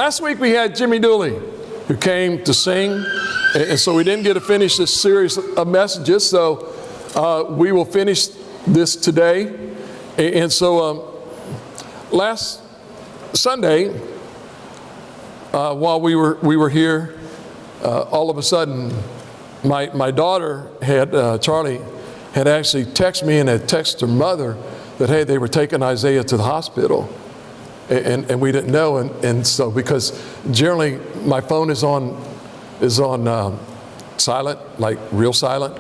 Last week we had Jimmy Dooley, who came to sing, and so we didn't get to finish this series of messages, so we will finish this today. And so last Sunday, while we were here, all of a sudden, my daughter had, Charlie, had actually texted me and had texted her mother that, hey, they were taking Isaiah to the hospital. And we didn't know, and so because generally my phone is on silent, like real silent,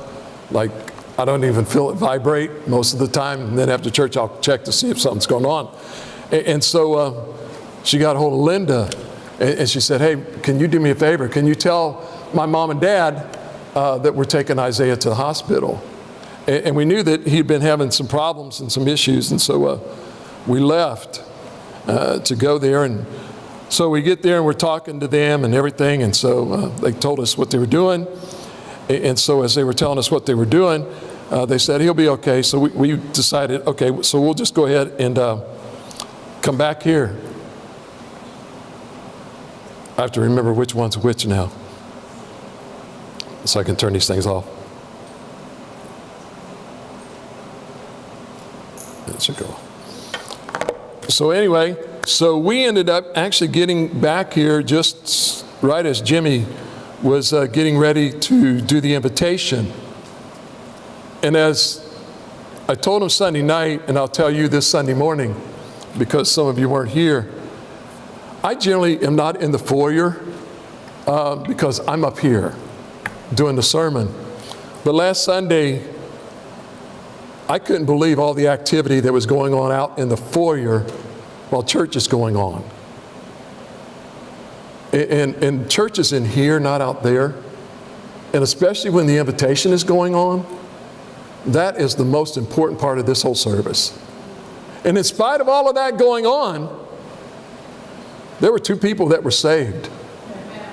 like I don't even feel it vibrate most of the time, and then after church I'll check to see if something's going on. And so she got a hold of Linda, and she said, hey, can you do me a favor? Can you tell my mom and dad that we're taking Isaiah to the hospital? And we knew that he'd been having some problems and some issues, and so we left to go there. And so we get there and we're talking to them and everything, and so they told us what they were doing. And so as they were telling us what they were doing, they said he'll be okay. So we decided, okay, so we'll just go ahead and come back here. I have to remember which one's which now, so I can turn these things off. It should go. So anyway, so we ended up actually getting back here just right as Jimmy was getting ready to do the invitation. And as I told him Sunday night, and I'll tell you this Sunday morning, because some of you weren't here, I generally am not in the foyer because I'm up here doing the sermon. But last Sunday, I couldn't believe all the activity that was going on out in the foyer while church is going on. And church is in here, not out there. And especially when the invitation is going on, that is the most important part of this whole service. And in spite of all of that going on, there were 2 people that were saved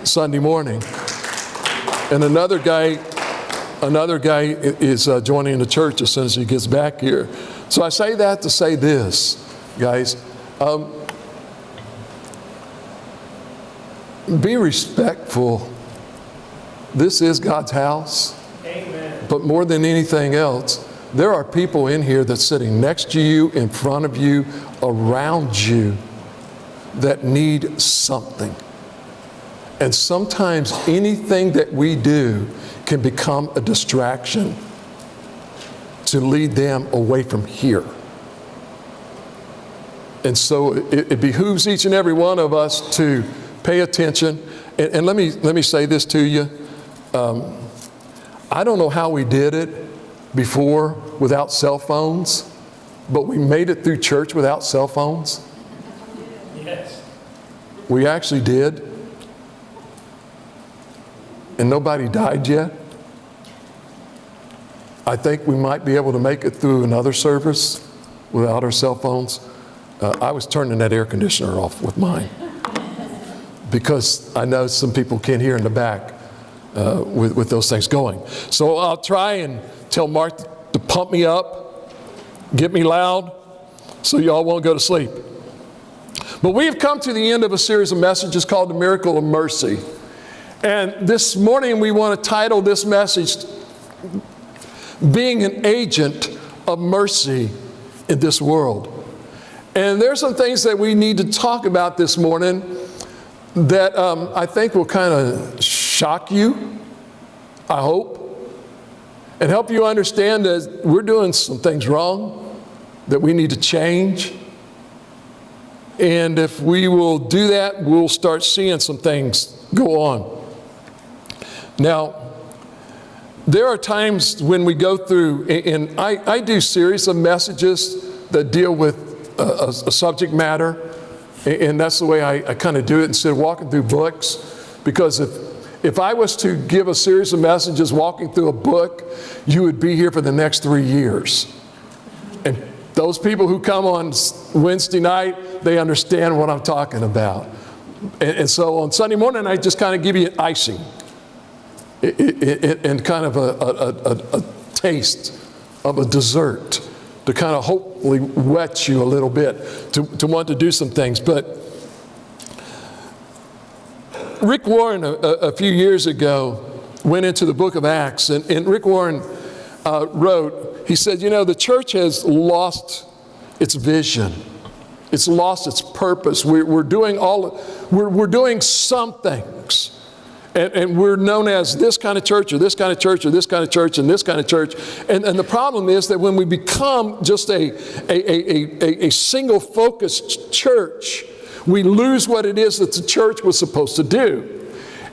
Sunday morning. And another guy is joining the church as soon as he gets back here. So I say that to say this, guys. Be respectful. This is God's house. Amen. But more than anything else, there are people in here that's sitting next to you, in front of you, around you, that need something. And sometimes anything that we do can become a distraction to lead them away from here. And so it behooves each and every one of us to pay attention. And let me say this to you. I don't know how we did it before without cell phones, but we made it through church without cell phones. Yes. We actually did. And nobody died yet. I think we might be able to make it through another service without our cell phones. I was turning that air conditioner off with mine because I know some people can't hear in the back with those things going. So I'll try and tell Mark to pump me up, get me loud, so y'all won't go to sleep. But we have come to the end of a series of messages called The Miracle of Mercy. And this morning we want to title this message, Being an Agent of Mercy in This World. And there's some things that we need to talk about this morning that I think will kind of shock you, I hope, and help you understand that we're doing some things wrong, that we need to change. And if we will do that, we'll start seeing some things go on. Now, there are times when we go through, and I do series of messages that deal with a subject matter, and that's the way I kind of do it instead of walking through books. Because if I was to give a series of messages walking through a book, you would be here for the next 3 years. And those people who come on Wednesday night, they understand what I'm talking about. And so on Sunday morning, I just kind of give you an icing. And kind of a taste of a dessert to kind of hopefully whet you a little bit to want to do some things. But Rick Warren, a few years ago, went into the book of Acts, and Rick Warren wrote, he said, you know, the church has lost its vision. It's lost its purpose. We're doing some things. And we're known as this kind of church, or this kind of church, or this kind of church, and this kind of church. And the problem is that when we become just a single-focused church, we lose what it is that the church was supposed to do.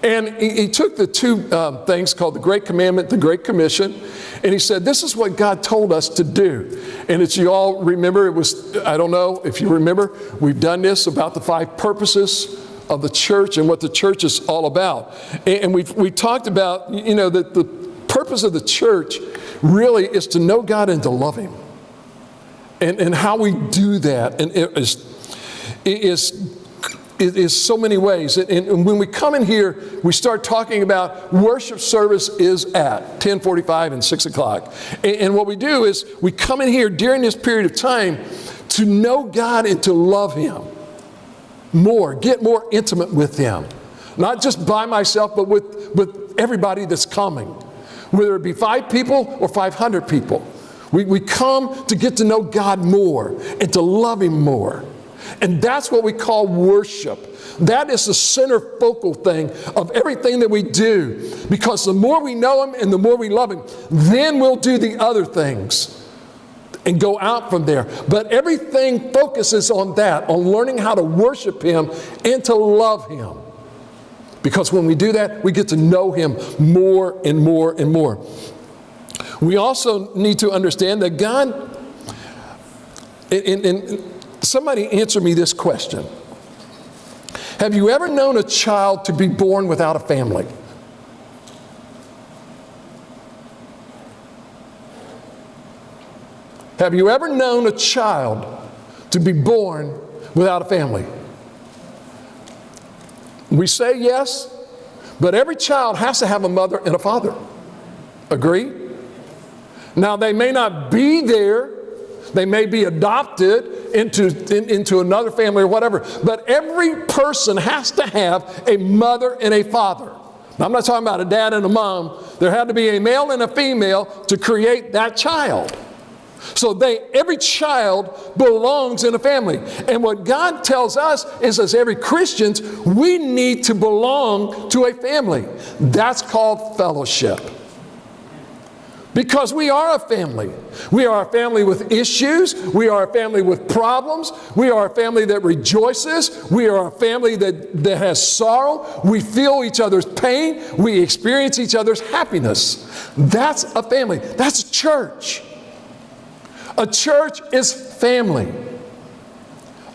And he took the two things called the Great Commandment, the Great Commission, and he said, this is what God told us to do. And it's, you all remember, it was, I don't know if you remember, we've done this about the 5 purposes of the church and what the church is all about. And we talked about, you know, that the purpose of the church really is to know God and to love Him. And how we do that, and it is so many ways. And when we come in here, we start talking about worship service is at 10:45 and 6 o'clock. And what we do is we come in here during this period of time to know God and to love Him more, get more intimate with Him. Not just by myself, but with everybody that's coming. Whether it be 5 people or 500 people. We come to get to know God more and to love Him more. And that's what we call worship. That is the center focal thing of everything that we do. Because the more we know Him and the more we love Him, then we'll do the other things and go out from there. But everything focuses on that, on learning how to worship Him and to love Him. Because when we do that, we get to know Him more and more and more. We also need to understand that God, and somebody answer me this question. Have you ever known a child to be born without a family? Have you ever known a child to be born without a family? We say yes, but every child has to have a mother and a father. Agree? Now, they may not be there. They may be adopted into another family or whatever. But every person has to have a mother and a father. Now, I'm not talking about a dad and a mom. There had to be a male and a female to create that child. So every child belongs in a family. And what God tells us is, as every Christians, we need to belong to a family. That's called fellowship. Because we are a family. We are a family with issues. We are a family with problems. We are a family that rejoices. We are a family that has sorrow. We feel each other's pain. We experience each other's happiness. That's a family. That's a church. A church is family.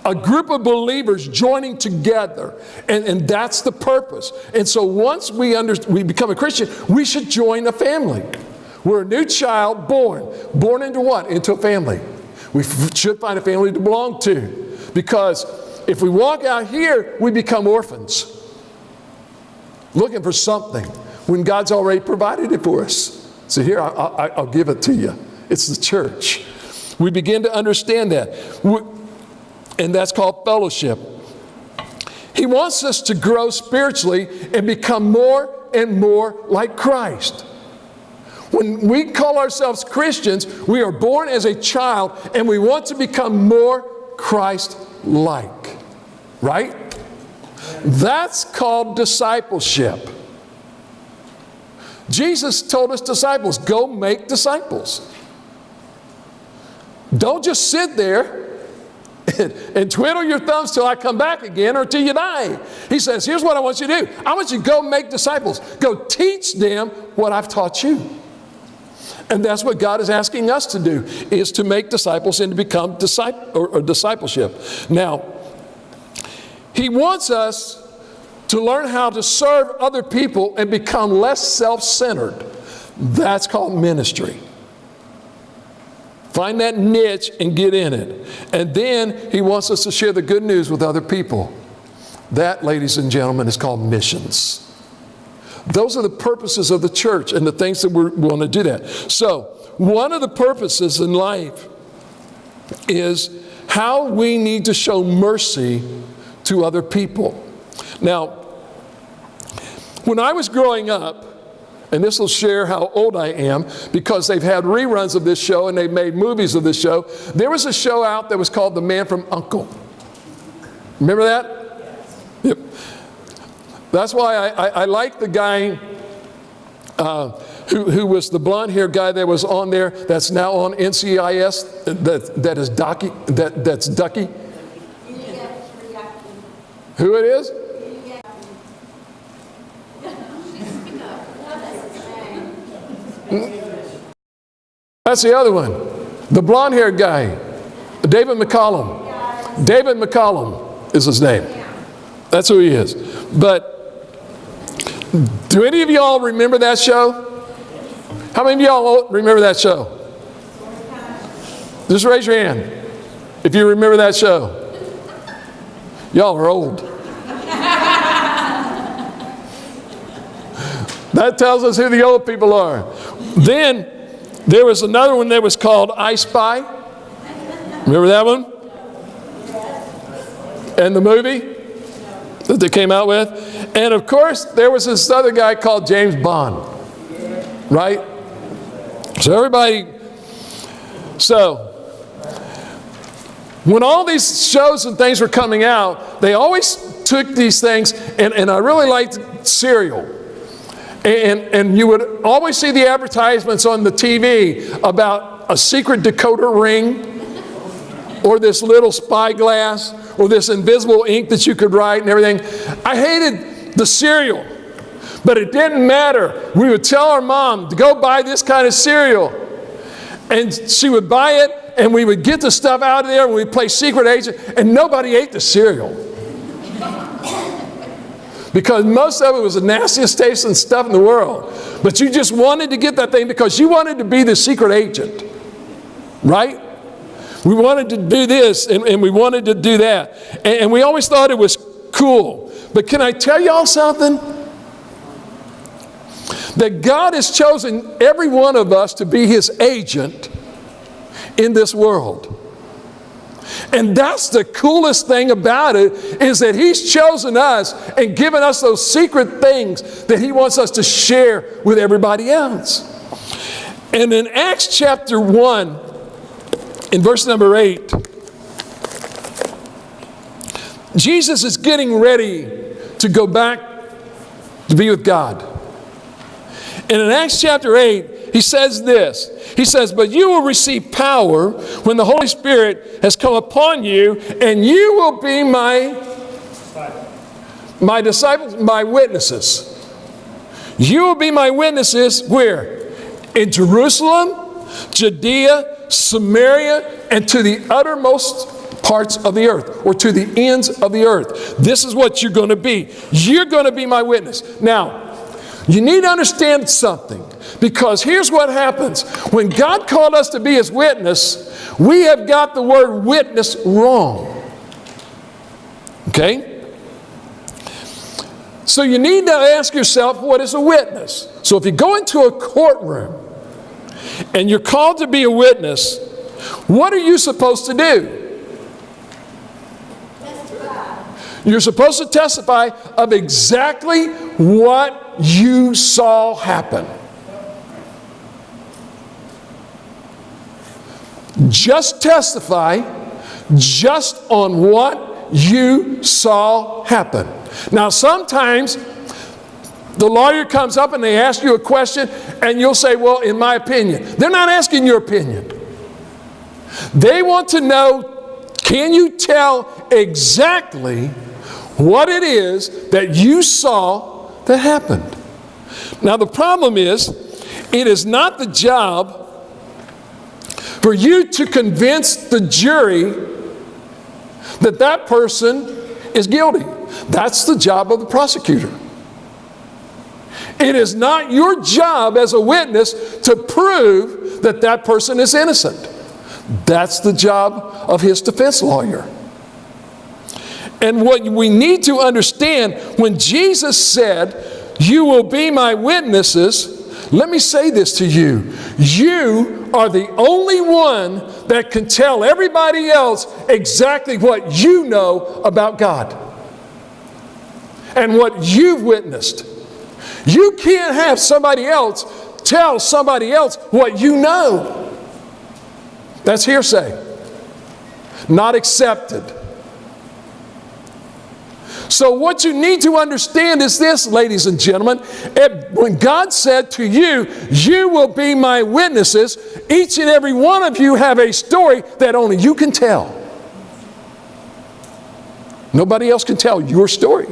A group of believers joining together. And that's the purpose. And so once we become a Christian, we should join a family. We're a new child born. Born into what? Into a family. We should find a family to belong to. Because if we walk out here, we become orphans. Looking for something when God's already provided it for us. So here, I'll give it to you. It's the church. We begin to understand that. And that's called fellowship. He wants us to grow spiritually and become more and more like Christ. When we call ourselves Christians, we are born as a child and we want to become more Christ-like. Right? That's called discipleship. Jesus told his disciples, go make disciples. Don't just sit there and twiddle your thumbs till I come back again or till you die. He says, here's what I want you to do. I want you to go make disciples. Go teach them what I've taught you. And that's what God is asking us to do, is to make disciples and to become discipleship. Now, He wants us to learn how to serve other people and become less self-centered. That's called ministry. Find that niche and get in it. And then He wants us to share the good news with other people. That, ladies and gentlemen, is called missions. Those are the purposes of the church and the things that we want to do that. So, one of the purposes in life is how we need to show mercy to other people. Now, When I was growing up, and this will share how old I am, because they've had reruns of this show and they've made movies of this show. There was a show out that was called The Man from U.N.C.L.E. Remember that? Yep. That's why I like the guy who was the blonde-haired guy that was on there, that's now on NCIS, that's Ducky. Who it is? That's the other one. The blonde-haired guy, David McCallum. David McCallum is his name. That's who he is. But do any of y'all remember that show? How many of y'all remember that show? Just raise your hand if you remember that show. Y'all are old. That tells us who the old people are. Then there was another one that was called I Spy. Remember that one? And the movie that they came out with? And of course, there was this other guy called James Bond. Right? So when all these shows and things were coming out, they always took these things, and I really liked cereal. And you would always see the advertisements on the TV about a secret decoder ring, or this little spyglass, or this invisible ink that you could write and everything. I hated the cereal, but it didn't matter. We would tell our mom to go buy this kind of cereal, and she would buy it, and we would get the stuff out of there, and we'd play secret agent, and nobody ate the cereal. Because most of it was the nastiest tasting stuff in the world. But you just wanted to get that thing because you wanted to be the secret agent. Right? We wanted to do this and we wanted to do that. And we always thought it was cool. But can I tell y'all something? That God has chosen every one of us to be His agent in this world. And that's the coolest thing about it, is that He's chosen us and given us those secret things that He wants us to share with everybody else. And in Acts chapter 1, in verse number 8, Jesus is getting ready to go back to be with God. And in Acts chapter 8, He says this. He says, but you will receive power when the Holy Spirit has come upon you, and you will be my disciples, my witnesses. You will be my witnesses where? In Jerusalem, Judea, Samaria, and to the uttermost parts of the earth, or to the ends of the earth. This is what you're going to be. You're going to be my witness. Now, you need to understand something, because here's what happens. When God called us to be His witness, we have got the word witness wrong. Okay? So you need to ask yourself, what is a witness? So if you go into a courtroom and you're called to be a witness, what are you supposed to do? You're supposed to testify of exactly what you saw happen. Just testify just on what you saw happen. Now, sometimes the lawyer comes up and they ask you a question and you'll say, well, in my opinion. They're not asking your opinion. They want to know, can you tell exactly what it is that you saw that happened? Now, the problem is, it is not the job for you to convince the jury that that person is guilty. That's the job of the prosecutor. It is not your job as a witness to prove that that person is innocent. That's the job of his defense lawyer. And what we need to understand, when Jesus said, you will be my witnesses, let me say this to you. You are the only one that can tell everybody else exactly what you know about God and what you've witnessed. You can't have somebody else tell somebody else what you know. That's hearsay. Not accepted. So what you need to understand is this, ladies and gentlemen. When God said to you, you will be my witnesses, each and every one of you have a story that only you can tell. Nobody else can tell your story.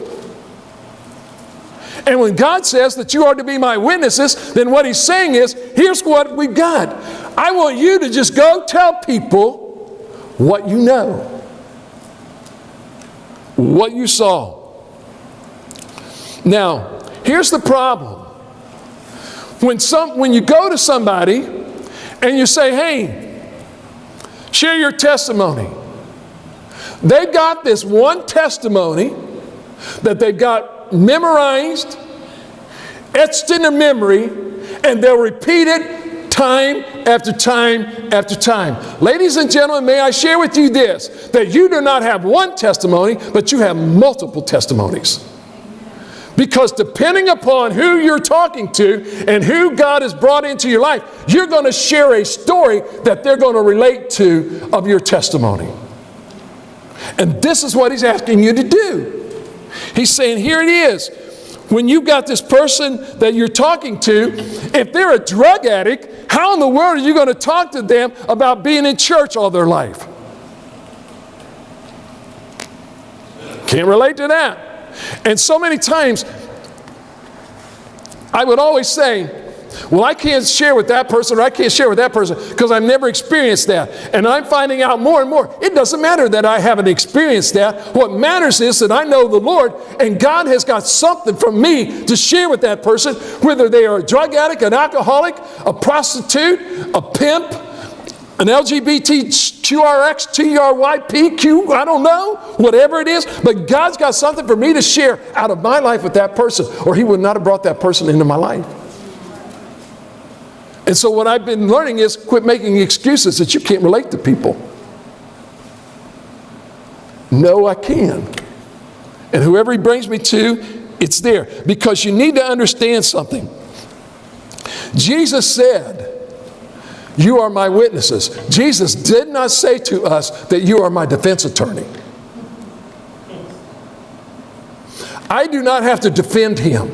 And when God says that you are to be my witnesses, then what he's saying is, here's what we've got. I want you to just go tell people what you know, what you saw. Now, here's the problem. When you go to somebody and you say, hey, share your testimony. They've got this one testimony that they've got memorized, etched in their memory, and they'll repeat it time after time after time. Ladies and gentlemen, may I share with you this, that you do not have one testimony, but you have multiple testimonies. Because depending upon who you're talking to and who God has brought into your life, you're going to share a story that they're going to relate to of your testimony. And this is what he's asking you to do. He's saying, here it is. When you've got this person that you're talking to, if they're a drug addict, how in the world are you going to talk to them about being in church all their life? Can't relate to that. And so many times, I would always say, well, I can't share with that person, or I can't share with that person because I've never experienced that. And I'm finding out more and more. It doesn't matter that I haven't experienced that. What matters is that I know the Lord, and God has got something from me to share with that person, whether they are a drug addict, an alcoholic, a prostitute, a pimp, an LGBTQRX, TRYPQ, I don't know, whatever it is. But God's got something for me to share out of my life with that person, or he would not have brought that person into my life. And so what I've been learning is quit making excuses that you can't relate to people. No, I can. And whoever he brings me to, it's there. Because you need to understand something. Jesus said, you are my witnesses. Jesus did not say to us that you are my defense attorney. I do not have to defend him.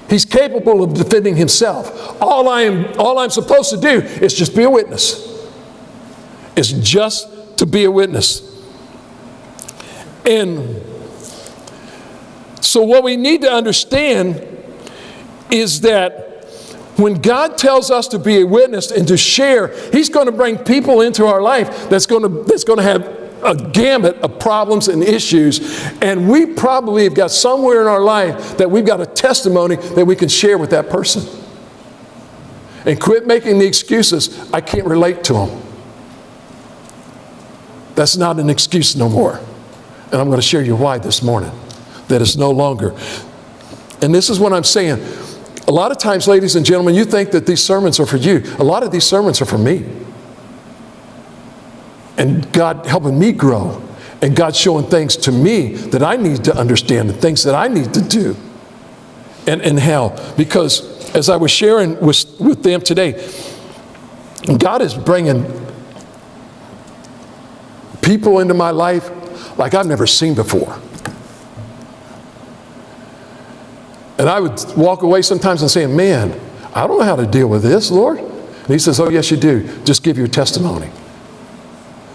He's capable of defending himself. All I'm supposed to do is just be a witness. It's just to be a witness. And so what we need to understand is that when God tells us to be a witness and to share, he's going to bring people into our life that's going to have a gamut of problems and issues, and we probably have got somewhere in our life that we've got a testimony that we can share with that person. And quit making the excuses, I can't relate to them. That's not an excuse no more. And I'm going to share you why this morning, that it's no longer. And this is what I'm saying. A lot of times, ladies and gentlemen, you think that these sermons are for you. A lot of these sermons are for me. And God helping me grow, and God showing things to me that I need to understand, and things that I need to do. And how? Because as I was sharing with them today, God is bringing people into my life like I've never seen before. And I would walk away sometimes and saying, man, I don't know how to deal with this, Lord. And he says, oh, yes, you do. Just give your testimony.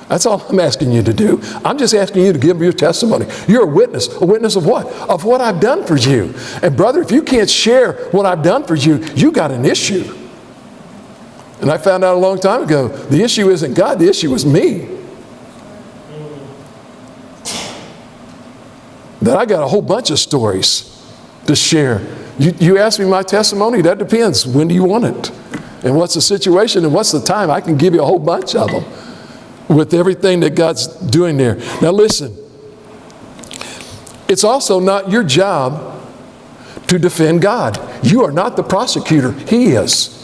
That's all I'm asking you to do. I'm just asking you to give your testimony. You're a witness. A witness of what? Of what I've done for you. And brother, if you can't share what I've done for you, you got an issue. And I found out a long time ago, the issue isn't God, the issue is me. That I got a whole bunch of stories to share. You ask me my testimony, that depends. When do you want it? And what's the situation and what's the time? I can give you a whole bunch of them with everything that God's doing there. Now listen, it's also not your job to defend God. You are not the prosecutor, he is.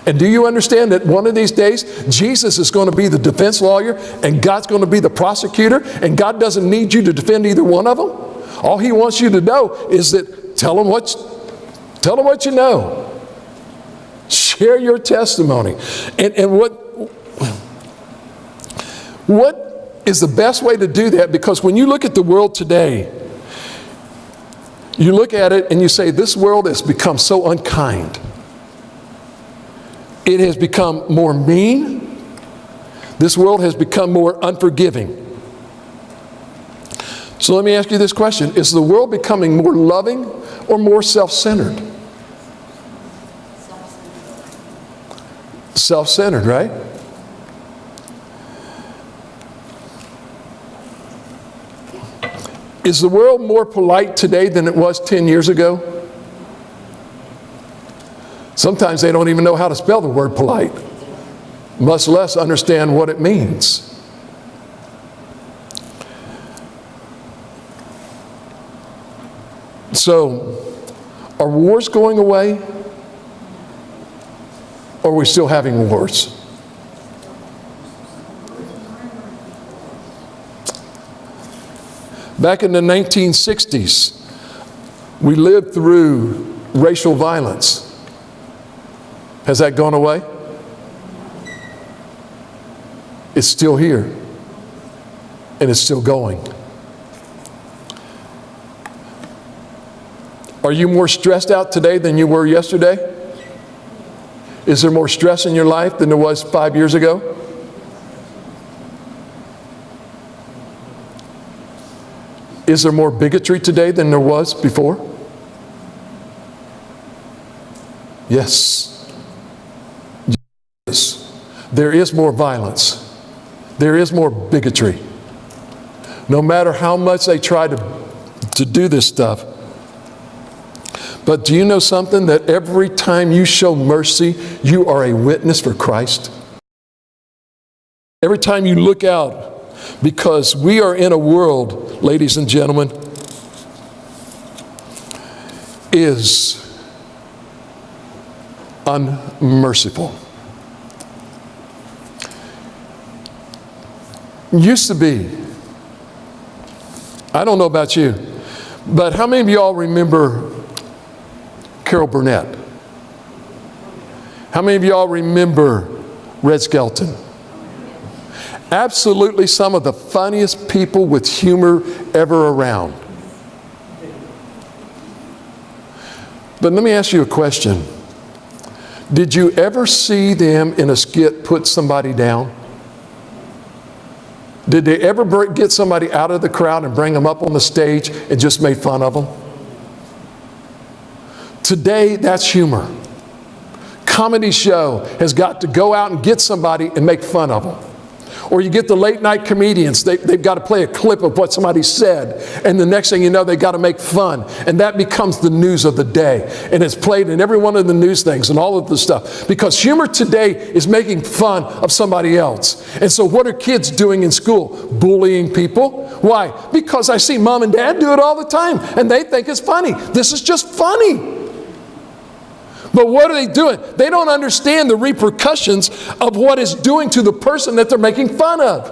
And do you understand that one of these days, Jesus is going to be the defense lawyer and God's going to be the prosecutor, and God doesn't need you to defend either one of them? All he wants you to know is that Tell them what you know. Share your testimony. And what is the best way to do that? Because when you look at the world today, you look at it and you say, this world has become so unkind. It has become more mean. This world has become more unforgiving. So let me ask you this question. Is the world becoming more loving or more self-centered? Self-centered, right? Is the world more polite today than it was 10 years ago? Sometimes they don't even know how to spell the word polite, much less understand what it means. So, are wars going away? Or are we still having wars? Back in the 1960s, we lived through racial violence. Has that gone away? It's still here. And it's still going. Are you more stressed out today than you were yesterday? Is there more stress in your life than there was 5 years ago? Is there more bigotry today than there was before? Yes. Yes. There is more violence. There is more bigotry. No matter how much they try to do this stuff. But do you know something? That every time you show mercy, you are a witness for Christ. Every time you look out, because we are in a world, ladies and gentlemen, is unmerciful. Used to be, I don't know about you, but how many of y'all remember Carol Burnett? How many of y'all remember Red Skelton? Absolutely some of the funniest people with humor ever around. But let me ask you a question. Did you ever see them in a skit put somebody down? Did they ever get somebody out of the crowd and bring them up on the stage and just made fun of them? Today, that's humor. Comedy show has got to go out and get somebody and make fun of them. Or you get the late night comedians, they've got to play a clip of what somebody said, and the next thing you know, they've got to make fun. And that becomes the news of the day. And it's played in every one of the news things and all of the stuff. Because humor today is making fun of somebody else. And so what are kids doing in school? Bullying people. Why? Because I see mom and dad do it all the time, and they think it's funny. This is just funny. But what are they doing? They don't understand the repercussions of what it's doing to the person that they're making fun of.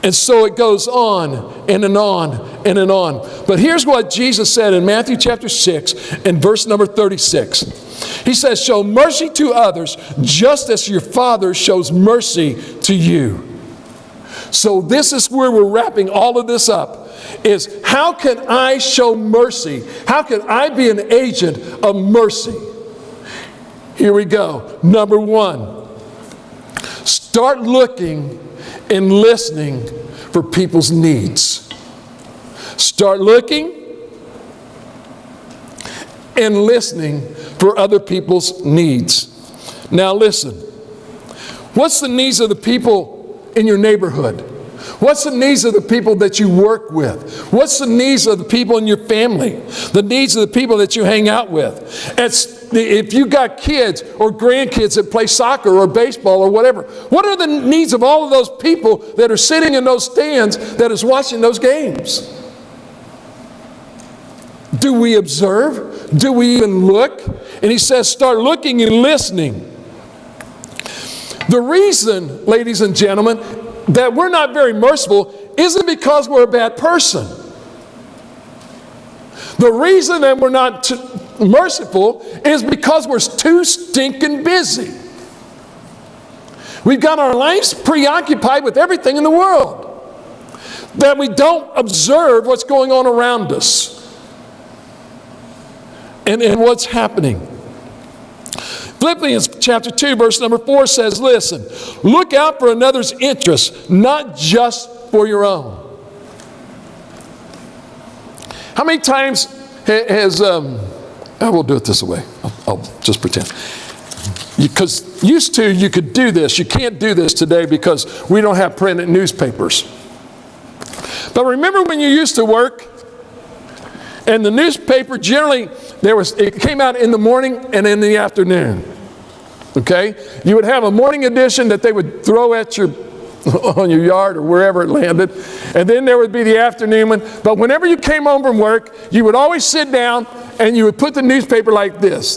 And so it goes on and on and on. But here's what Jesus said in Matthew chapter 6 and verse number 36. He says, show mercy to others just as your Father shows mercy to you. So this is where we're wrapping all of this up, is how can I show mercy? How can I be an agent of mercy? Here we go. Number one, start looking and listening for people's needs. Start looking and listening for other people's needs. Now listen, what's the needs of the people in your neighborhood? What's the needs of the people that you work with? What's the needs of the people in your family? The needs of the people that you hang out with? If you got kids or grandkids that play soccer or baseball or whatever, what are the needs of all of those people that are sitting in those stands that is watching those games? Do we observe? Do we even look? And he says, start looking and listening. The reason, ladies and gentlemen, that we're not very merciful isn't because we're a bad person. The reason that we're not merciful is because we're too stinking busy. We've got our lives preoccupied with everything in the world, that we don't observe what's going on around us and what's happening. Philippians chapter 2, verse number 4 says, listen, look out for another's interest, not just for your own. How many times has, I will do it this way. I'll just pretend. Because used to, you could do this. You can't do this today because we don't have printed newspapers. But remember when you used to work, and the newspaper generally, it came out in the morning and in the afternoon. Okay? You would have a morning edition that they would throw at on your yard or wherever it landed. And then there would be the afternoon one. But whenever you came home from work, you would always sit down and you would put the newspaper like this.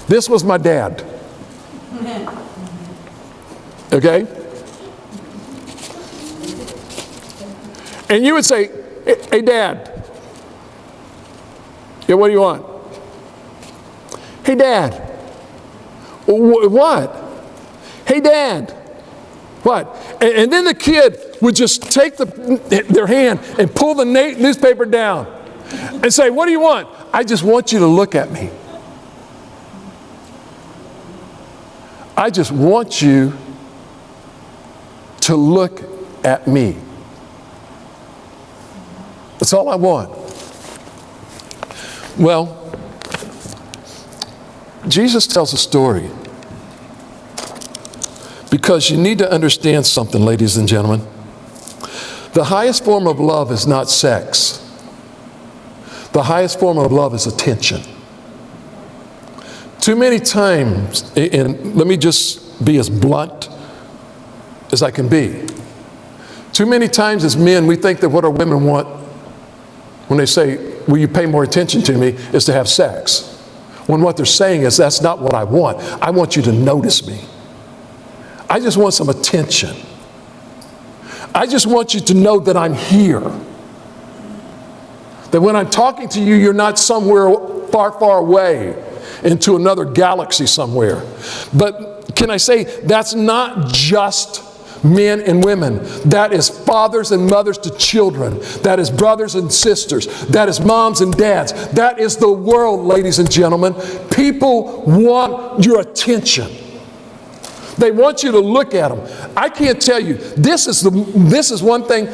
This was my dad. Okay? And you would say, hey, Dad. Yeah, what do you want? Hey, Dad. What? Hey, Dad. What? And then the kid would just take their hand and pull the newspaper down and say, what do you want? I just want you to look at me. I just want you to look at me. That's all I want. Well, Jesus tells a story because you need to understand something, ladies and gentlemen. The highest form of love is not sex. The highest form of love is attention. Too many times, and let me just be as blunt as I can be. Too many times as men, we think that what our women want when they say, will you pay more attention to me, is to have sex. When what they're saying is, that's not what I want. I want you to notice me. I just want some attention. I just want you to know that I'm here. That when I'm talking to you, you're not somewhere far, far away into another galaxy somewhere. But can I say, that's not just men and women. That is fathers and mothers to children. That is brothers and sisters. That is moms and dads. That is the world, ladies and gentlemen. People want your attention. They want you to look at them. I can't tell you. This is one thing.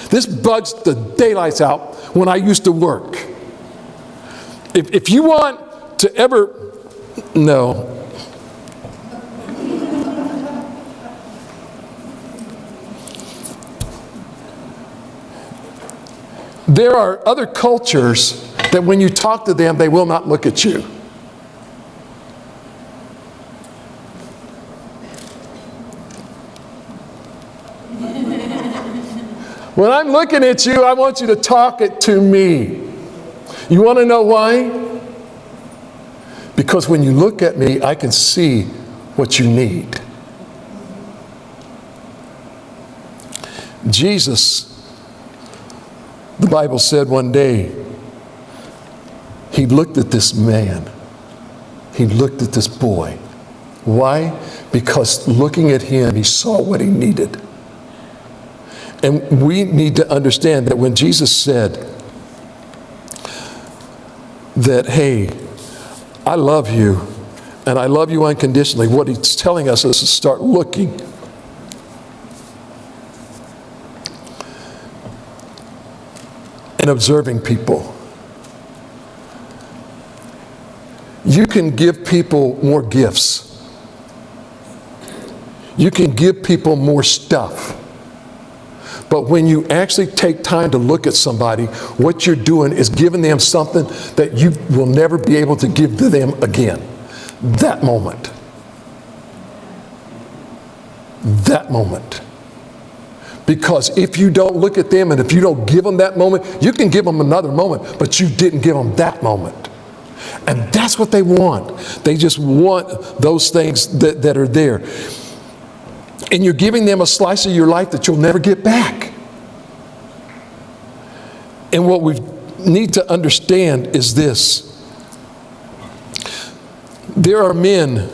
This bugs the daylights out when I used to work. If you want to ever, no. There are other cultures that when you talk to them, they will not look at you. When I'm looking at you, I want you to talk it to me. You want to know why? Because when you look at me, I can see what you need. Jesus, the Bible said one day, he looked at this man. He looked at this boy. Why? Because looking at him, he saw what he needed. And we need to understand that when Jesus said that, hey, I love you, and I love you unconditionally, what he's telling us is to start looking. And observing people. You can give people more gifts. You can give people more stuff. But when you actually take time to look at somebody, what you're doing is giving them something that you will never be able to give to them again. That moment. That moment. Because if you don't look at them and if you don't give them that moment, you can give them another moment, but you didn't give them that moment. And that's what they want. They just want those things that are there. And you're giving them a slice of your life that you'll never get back. And what we need to understand is this. There are men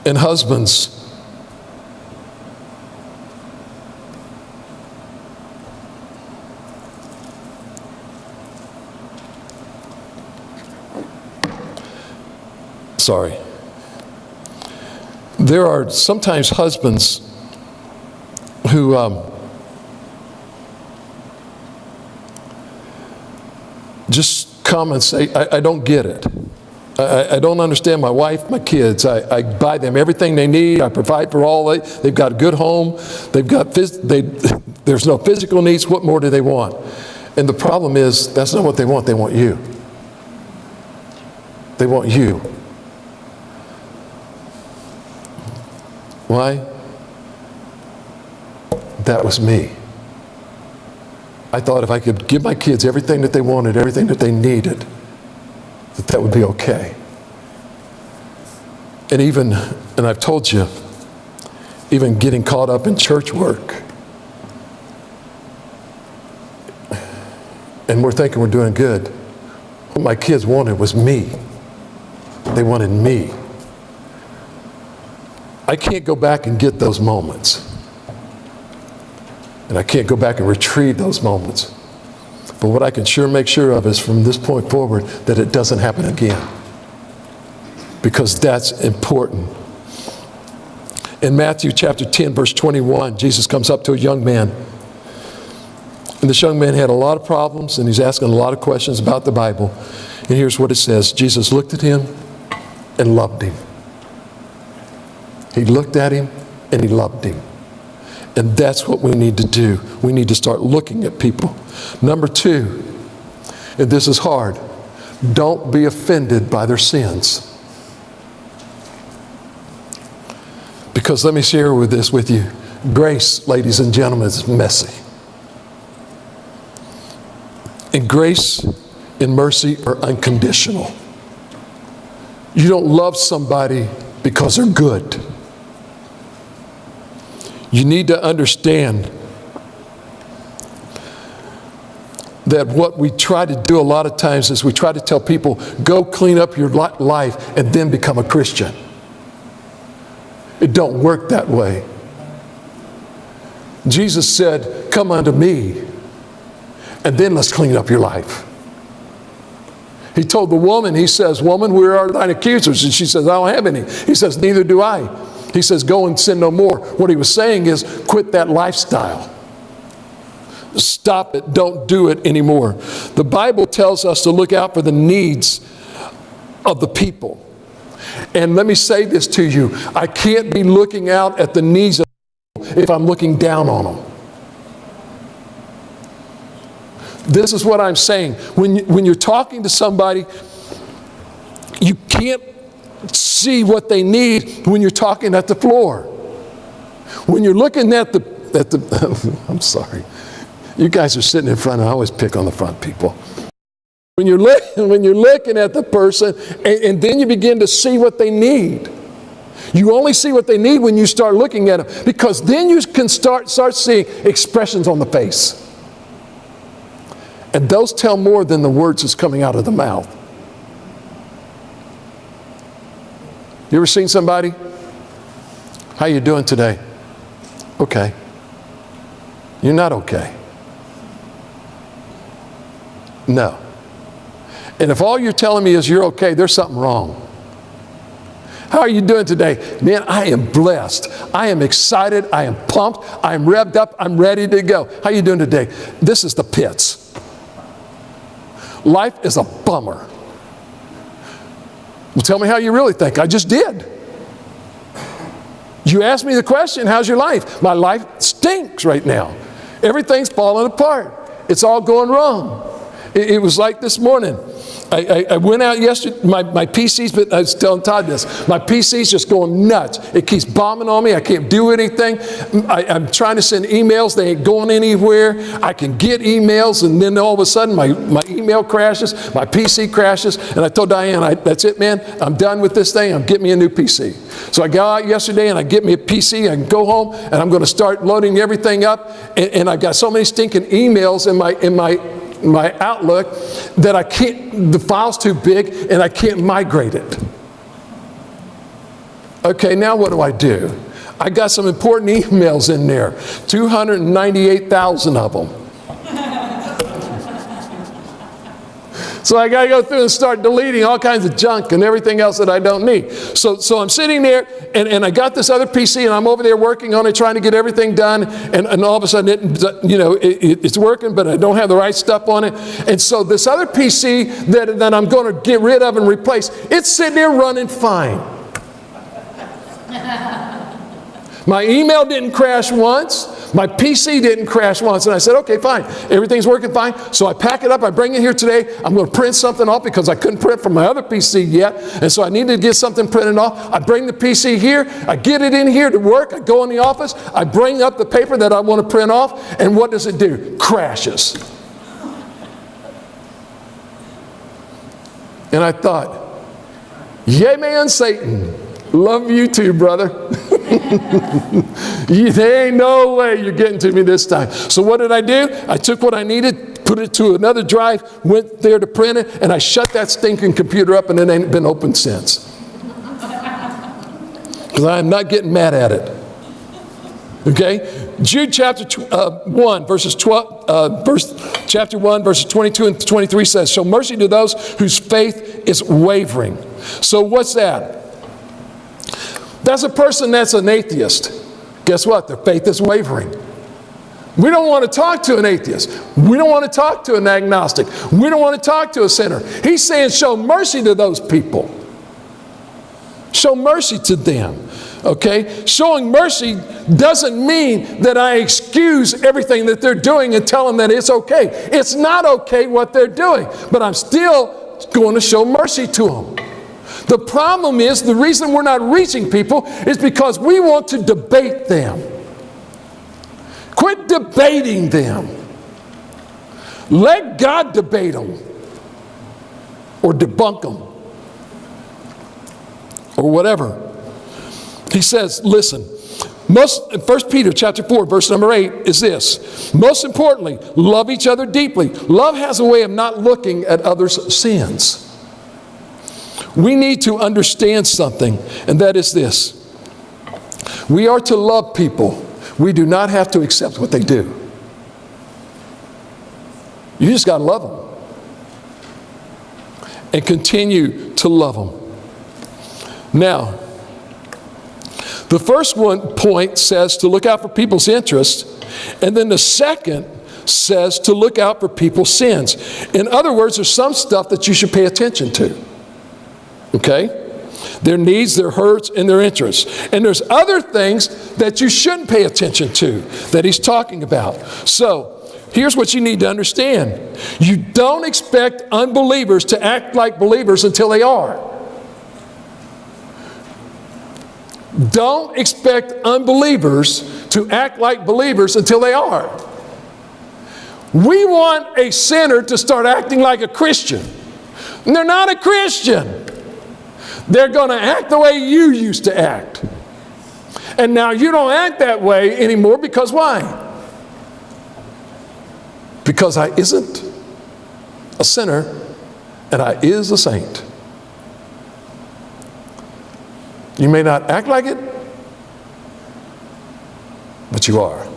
and husbands there are sometimes husbands who just come and say, I don't get it. I don't understand my wife, my kids. I buy them everything they need. I provide for all. They've got a good home. They've got there's no physical needs. What more do they want? And the problem is, that's not what they want. They want you. They want you. Why? That was me. I thought if I could give my kids everything that they wanted, everything that they needed, that would be okay. And I've told you, even getting caught up in church work, and we're thinking we're doing good. What my kids wanted was me. They wanted me. I can't go back and get those moments. And I can't go back and retrieve those moments. But what I can sure make sure of is from this point forward that it doesn't happen again. Because that's important. In Matthew chapter 10, verse 21, Jesus comes up to a young man. And this young man had a lot of problems, and he's asking a lot of questions about the Bible. And here's what it says. Jesus looked at him and loved him. He looked at him and he loved him. And that's what we need to do. We need to start looking at people. Number two, and this is hard, don't be offended by their sins. Because let me share this with you. Grace, ladies and gentlemen, is messy. And grace and mercy are unconditional. You don't love somebody because they're good. You need to understand that what we try to do a lot of times is we try to tell people, go clean up your life and then become a Christian. It don't work that way. Jesus said, come unto me, and then let's clean up your life. He told the woman, he says, woman, where are thine accusers? And she says, I don't have any. He says, neither do I. He says, go and sin no more. What he was saying is, quit that lifestyle. Stop it. Don't do it anymore. The Bible tells us to look out for the needs of the people. And let me say this to you. I can't be looking out at the needs of people if I'm looking down on them. This is what I'm saying. When you're talking to somebody, you can't see what they need when you're talking at the floor. When you're looking at the I'm sorry. You guys are sitting in front. I always pick on the front people. When you're looking at the person, and then you begin to see what they need. You only see what they need when you start looking at them, because then you can start seeing expressions on the face. And those tell more than the words that's coming out of the mouth. You ever seen somebody? How you doing today? Okay. You're not okay. No. And if all you're telling me is you're okay, there's something wrong. How are you doing today? Man, I am blessed. I am excited. I am pumped. I am revved up. I'm ready to go. How are you doing today? This is the pits. Life is a bummer. Well, tell me how you really think. I just did. You asked me the question, how's your life? My life stinks right now. Everything's falling apart. It's all going wrong. It was like this morning. I went out yesterday, my PC's, but I was telling Todd this, my PC's just going nuts. It keeps bombing on me. I can't do anything. I'm trying to send emails. They ain't going anywhere. I can get emails, and then all of a sudden my email crashes, my PC crashes, and I told Diane, that's it, man. I'm done with this thing. I'm getting me a new PC. So I got out yesterday, and I get me a PC. I can go home, and I'm going to start loading everything up, and I've got so many stinking emails in my my Outlook that I can't, the file's too big and I can't migrate it. Okay, now what do? I got some important emails in there, 298,000 of them. So I got to go through and start deleting all kinds of junk and everything else that I don't need. So I'm sitting there, and I got this other PC, and I'm over there working on it, trying to get everything done, and all of a sudden, it's working, but I don't have the right stuff on it. And so this other PC that I'm going to get rid of and replace, it's sitting there running fine. My email didn't crash once. My PC didn't crash once. And I said, okay, fine. Everything's working fine. So I pack it up. I bring it here today. I'm going to print something off because I couldn't print from my other PC yet. And so I needed to get something printed off. I bring the PC here. I get it in here to work. I go in the office. I bring up the paper that I want to print off. And what does it do? Crashes. And I thought, yay, man, Satan. Love you too, brother. There ain't no way you're getting to me this time. So what did I do? I took what I needed, put it to another drive, went there to print it, and I shut that stinking computer up, and it ain't been opened since. Because I am not getting mad at it. Okay? Jude chapter 1, verses 12, chapter 1, verses 22 and 23 says, show mercy to those whose faith is wavering. So what's that? That's a person that's an atheist. Guess what? Their faith is wavering. We don't want to talk to an atheist. We don't want to talk to an agnostic. We don't want to talk to a sinner. He's saying show mercy to those people. Show mercy to them. Okay? Showing mercy doesn't mean that I excuse everything that they're doing and tell them that it's okay. It's not okay what they're doing, but I'm still going to show mercy to them. The problem is, the reason we're not reaching people is because we want to debate them. Quit debating them. Let God debate them. Or debunk them. Or whatever. He says, listen, 1 Peter chapter 4, verse number 8 is this. Most importantly, love each other deeply. Love has a way of not looking at others' sins. We need to understand something, and that is this. We are to love people. We do not have to accept what they do. You just got to love them. And continue to love them. Now, the first point says to look out for people's interests, and then the second says to look out for people's sins. In other words, there's some stuff that you should pay attention to. Okay? Their needs, their hurts, and their interests. And there's other things that you shouldn't pay attention to that he's talking about. So, here's what you need to understand. You don't expect unbelievers to act like believers until they are. Don't expect unbelievers to act like believers until they are. We want a sinner to start acting like a Christian. And they're not a Christian. They're going to act the way you used to act. And now you don't act that way anymore because why? Because I isn't a sinner and I is a saint. You may not act like it, but you are.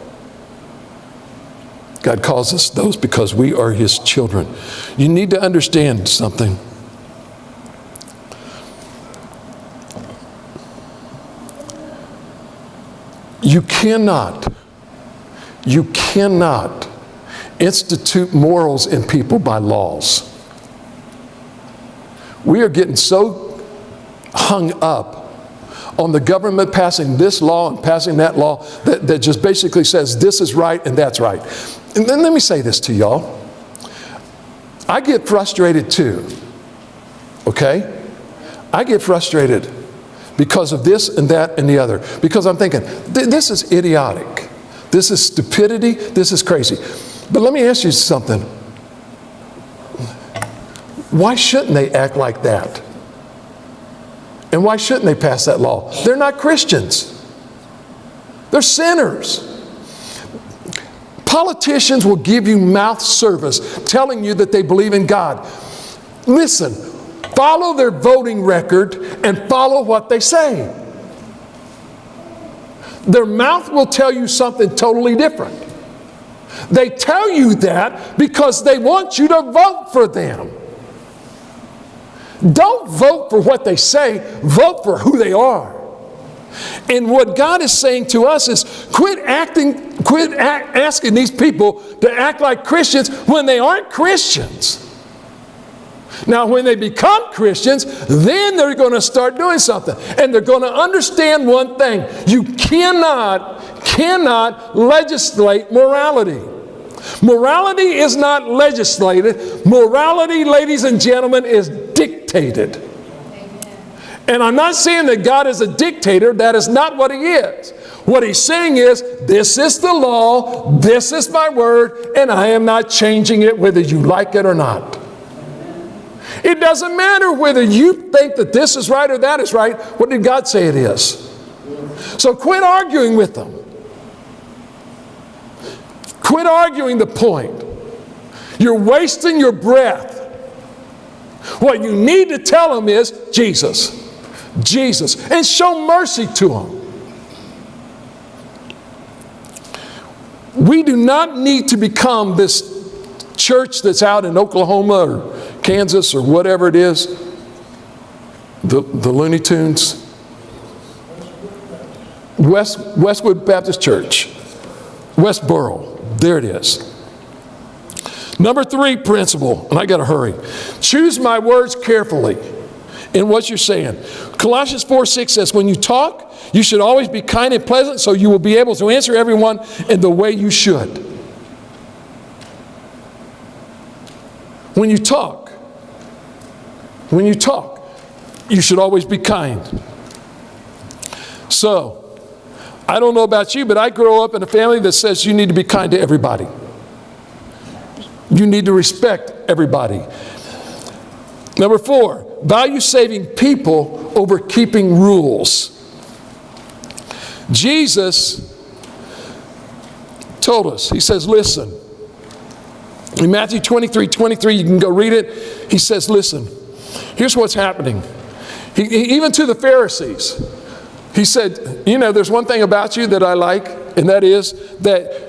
God calls us those because we are his children. You need to understand something. You cannot institute morals in people by laws. We are getting so hung up on the government passing this law and passing that law that just basically says this is right and that's right. And then let me say this to y'all. I get frustrated too. Okay? I get frustrated because of this and that and the other. Because I'm thinking, this is idiotic. This is stupidity. This is crazy. But let me ask you something. Why shouldn't they act like that? And why shouldn't they pass that law? They're not Christians. They're sinners. Politicians will give you mouth service telling you that they believe in God. Listen, follow their voting record and follow what they say. Their mouth will tell you something totally different. They tell you that because they want you to vote for them. Don't vote for what they say, vote for who they are. And what God is saying to us is quit asking these people to act like Christians when they aren't Christians. Now, when they become Christians, then they're going to start doing something. And they're going to understand one thing. You cannot legislate morality. Morality is not legislated. Morality, ladies and gentlemen, is dictated. And I'm not saying that God is a dictator. That is not what He is. What He's saying is, this is the law, this is my word, and I am not changing it whether you like it or not. It doesn't matter whether you think that this is right or that is right. What did God say it is? So quit arguing with them. Quit arguing the point. You're wasting your breath. What you need to tell them is Jesus. Jesus. And show mercy to them. We do not need to become this church that's out in Oklahoma or Kansas or whatever it is. The Looney Tunes. Westwood Baptist Church. Westboro. There it is. Number 3 principle, and I got to hurry. Choose my words carefully in what you're saying. Colossians 4:6 says, when you talk, you should always be kind and pleasant so you will be able to answer everyone in the way you should. When you talk, you should always be kind. So, I don't know about you, but I grew up in a family that says you need to be kind to everybody. You need to respect everybody. Number 4, value saving people over keeping rules. Jesus told us, He says, listen. In Matthew 23:23, you can go read it. He says, listen, here's what's happening. Even to the Pharisees, He said, you know, there's one thing about you that I like, and that is that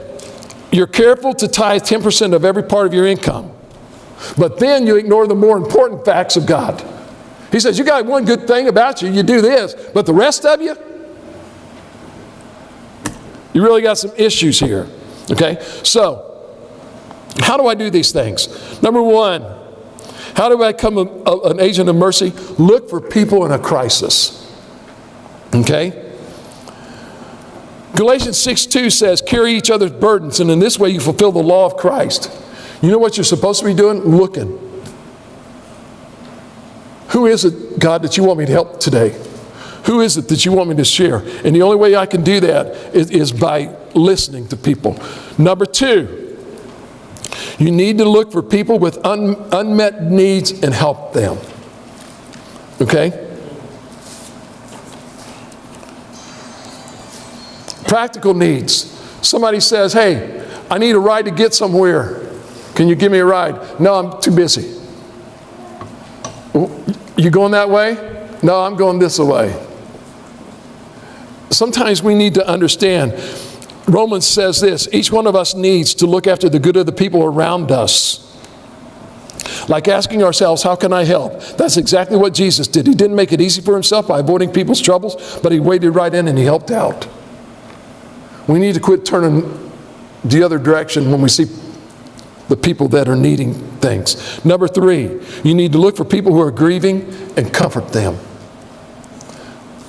you're careful to tithe 10% of every part of your income. But then you ignore the more important facts of God. He says, you got one good thing about you, you do this, but the rest of you, you really got some issues here. Okay? So, how do I do these things? Number 1, how do I become an agent of mercy? Look for people in a crisis. Okay? Galatians 6:2 says, carry each other's burdens, and in this way you fulfill the law of Christ. You know what you're supposed to be doing? Looking. Who is it, God, that you want me to help today? Who is it that you want me to share? And the only way I can do that is by listening to people. Number 2, you need to look for people with unmet needs and help them. Okay? Practical needs. Somebody says, hey, I need a ride to get somewhere. Can you give me a ride? No, I'm too busy. You going that way? No, I'm going this way. Sometimes we need to understand. Romans says this, each one of us needs to look after the good of the people around us. Like asking ourselves, how can I help? That's exactly what Jesus did. He didn't make it easy for Himself by avoiding people's troubles, but He waded right in and He helped out. We need to quit turning the other direction when we see the people that are needing things. Number 3, you need to look for people who are grieving and comfort them.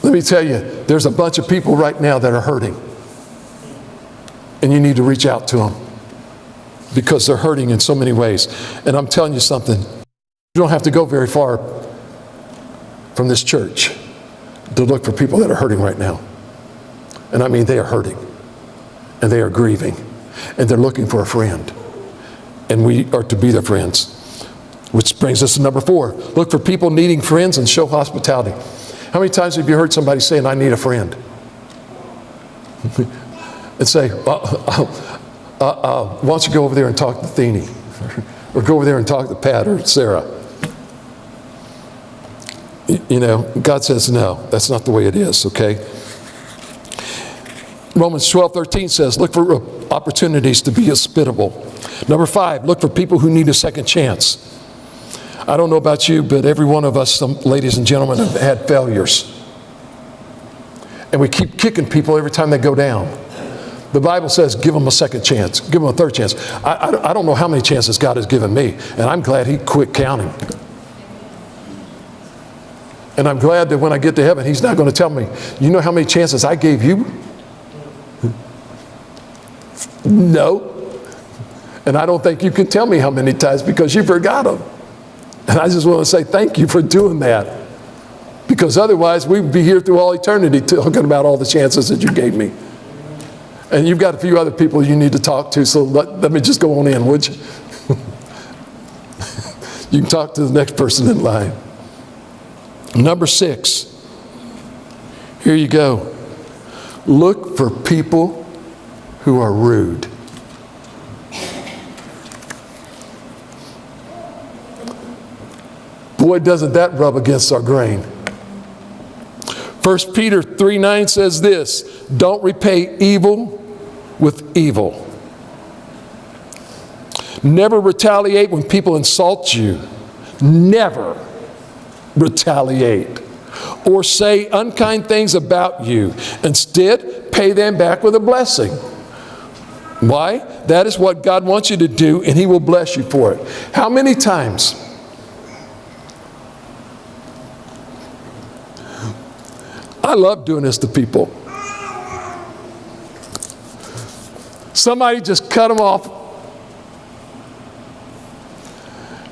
Let me tell you, there's a bunch of people right now that are hurting. And you need to reach out to them because they're hurting in so many ways. And I'm telling you something, you don't have to go very far from this church to look for people that are hurting right now. And I mean, they are hurting. And they are grieving. And they're looking for a friend. And we are to be their friends. Which brings us to number 4. Look for people needing friends and show hospitality. How many times have you heard somebody saying, I need a friend? And say, why don't you go over there and talk to Thenie? Or go over there and talk to Pat or Sarah. You know, God says, no, that's not the way it is, okay? Romans 12:13 says, look for opportunities to be hospitable. Number 5, look for people who need a second chance. I don't know about you, but every one of us, ladies and gentlemen, have had failures. And we keep kicking people every time they go down. The Bible says, give them a second chance. Give them a third chance. I don't know how many chances God has given me, and I'm glad He quit counting. And I'm glad that when I get to heaven, He's not going to tell me, you know how many chances I gave you? No. And I don't think you can tell me how many times because you forgot them. And I just want to say thank you for doing that. Because otherwise, we'd be here through all eternity talking about all the chances that you gave me. And you've got a few other people you need to talk to, so let me just go on in, would you? You can talk to the next person in line. Number 6, here you go. Look for people who are rude. Boy, doesn't that rub against our grain. 1 Peter 3:9 says this, don't repay evil with evil. Never retaliate when people insult you. Never retaliate or say unkind things about you. Instead, pay them back with a blessing. Why? That is what God wants you to do, and He will bless you for it. How many times I love doing this to people. Somebody just cut them off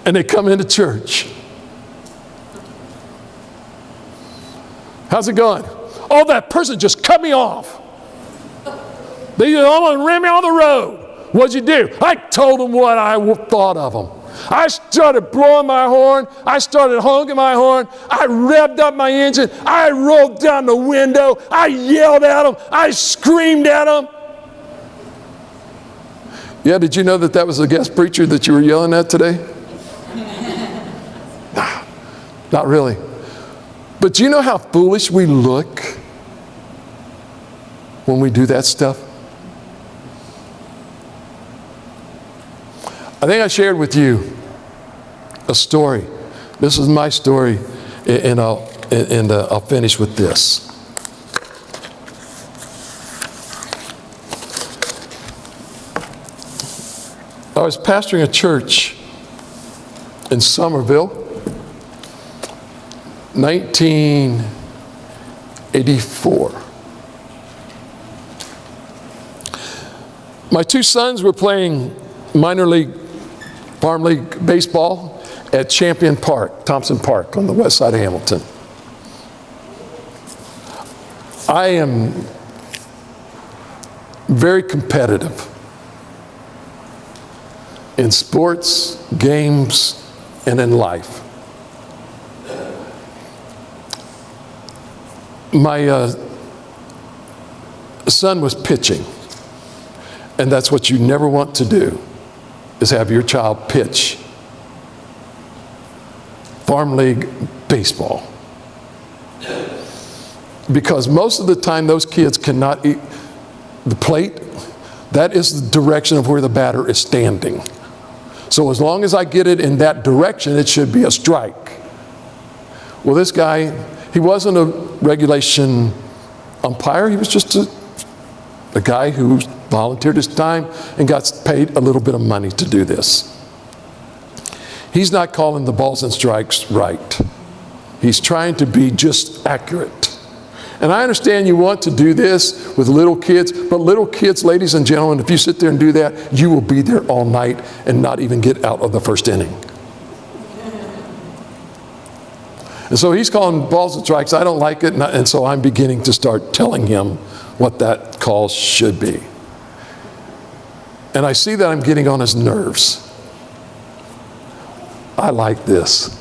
and they come into church. How's it going? Oh, that person just cut me off. They almost ran me on the road. What'd you do? I told them what I thought of them. I started blowing my horn. I started honking my horn. I revved up my engine. I rolled down the window. I yelled at them. I screamed at them. Yeah, did you know that that was the guest preacher that you were yelling at today? Nah, not really. But do you know how foolish we look when we do that stuff? I think I shared with you a story. This is my story, and I'll finish with this. I was pastoring a church in Somerville, 1984. My 2 sons were playing minor league, farm league baseball at Champion Park, Thompson Park on the west side of Hamilton. I am very competitive in sports, games, and in life. My son was pitching, and that's what you never want to do, is have your child pitch farm league baseball. Because most of the time those kids cannot eat the plate. That is the direction of where the batter is standing. So as long as I get it in that direction, it should be a strike. Well, this guy, he wasn't a regulation umpire. He was just a guy who volunteered his time and got paid a little bit of money to do this. He's not calling the balls and strikes right. He's trying to be just accurate. And I understand you want to do this with little kids, but little kids, ladies and gentlemen, if you sit there and do that, you will be there all night and not even get out of the first inning. And so he's calling balls and strikes. I don't like it, and so I'm beginning to start telling him what that call should be. And I see that I'm getting on his nerves. I like this.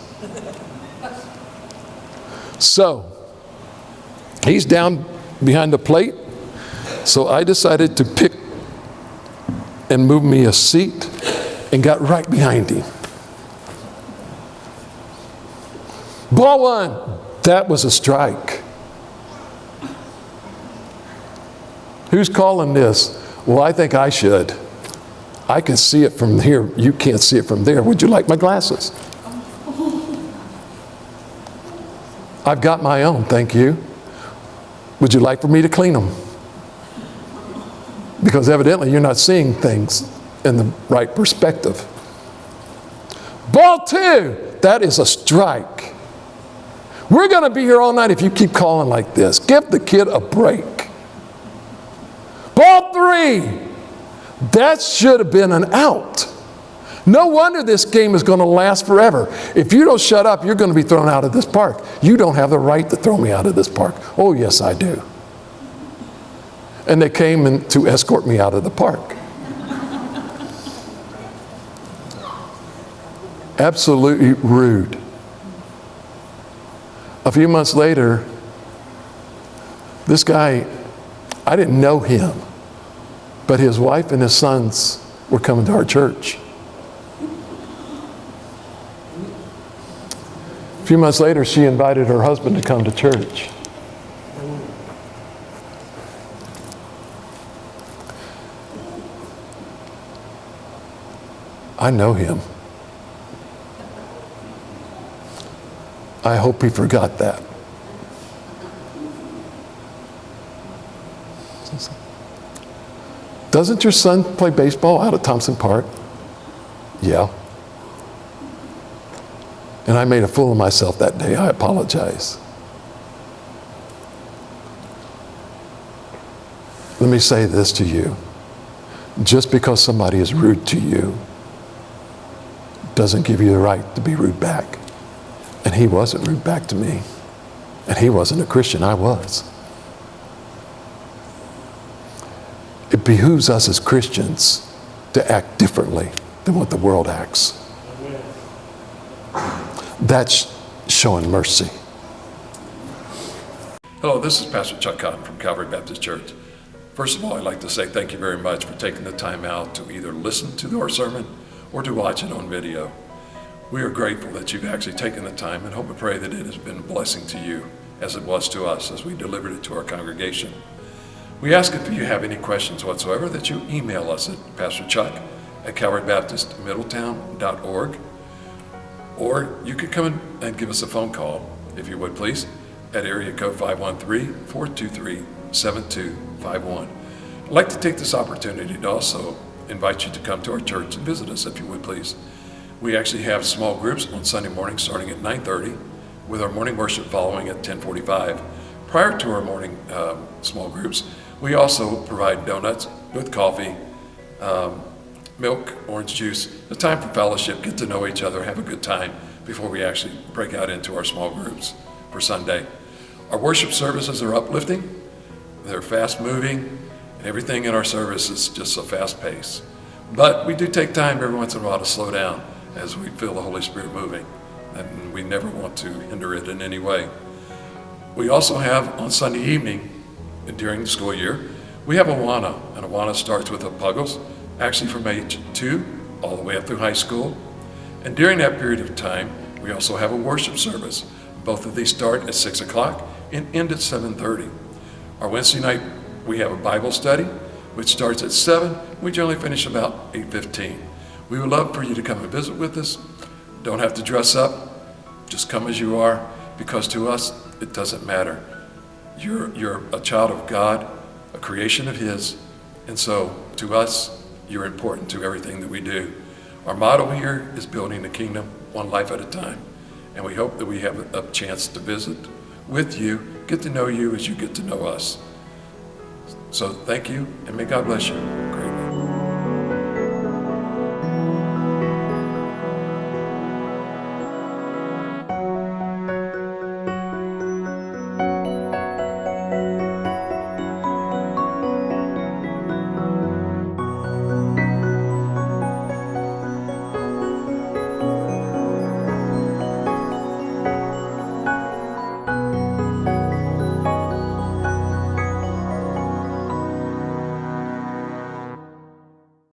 So he's down behind the plate, so I decided to pick and moved me a seat and got right behind him. Ball one. That was a strike. Who's calling this? Well, I think I should. I can see it from here. You can't see it from there. Would you like my glasses? I've got my own, thank you. Would you like for me to clean them? Because evidently you're not seeing things in the right perspective. Ball two. That is a strike. We're going to be here all night if you keep calling like this. Give the kid a break. Ball three. That should have been an out. No wonder this game is going to last forever. If you don't shut up, you're going to be thrown out of this park. You don't have the right to throw me out of this park. Oh, yes, I do. And they came in to escort me out of the park. Absolutely rude. A few months later, this guy, I didn't know him, but his wife and his sons were coming to our church. A few months later, she invited her husband to come to church. I know him. I hope he forgot that. Doesn't your son play baseball out at Thompson Park? Yeah. And I made a fool of myself that day. I apologize. Let me say this to you. Just because somebody is rude to you doesn't give you the right to be rude back. And he wasn't rude back to me. And he wasn't a Christian. I was. It behooves us as Christians to act differently than what the world acts. That's showing mercy. Hello, this is Pastor Chuck Cotton from Calvary Baptist Church. First of all, I'd like to say thank you very much for taking the time out to either listen to our sermon or to watch it on video. We are grateful that you've actually taken the time and hope and pray that it has been a blessing to you as it was to us as we delivered it to our congregation. We ask if you have any questions whatsoever that you email us at pastorchuck@calvarybaptistmiddletown.org, or you could come in and give us a phone call, if you would please, at area code 513-423-7251. I'd like to take this opportunity to also invite you to come to our church and visit us, if you would please. We actually have small groups on Sunday morning starting at 9:30, with our morning worship following at 10:45. Prior to our morning small groups, we also provide donuts with coffee, milk, orange juice, a time for fellowship, get to know each other, have a good time before we actually break out into our small groups for Sunday. Our worship services are uplifting, they're fast moving, and everything in our service is just a fast pace. But we do take time every once in a while to slow down as we feel the Holy Spirit moving, and we never want to hinder it in any way. We also have on Sunday evening, during the school year, we have Awana, and Awana starts with the Puggles, actually from age 2 all the way up through high school. And during that period of time, we also have a worship service. Both of these start at 6 o'clock and end at 7:30. Our Wednesday night, we have a Bible study, which starts at 7. We generally finish about 8:15. We would love for you to come and visit with us. Don't have to dress up. Just come as you are, because to us, it doesn't matter. You're a child of God, a creation of His, and so to us, you're important to everything that we do. Our motto here is building the kingdom one life at a time, and we hope that we have a chance to visit with you, get to know you as you get to know us. So thank you, and may God bless you.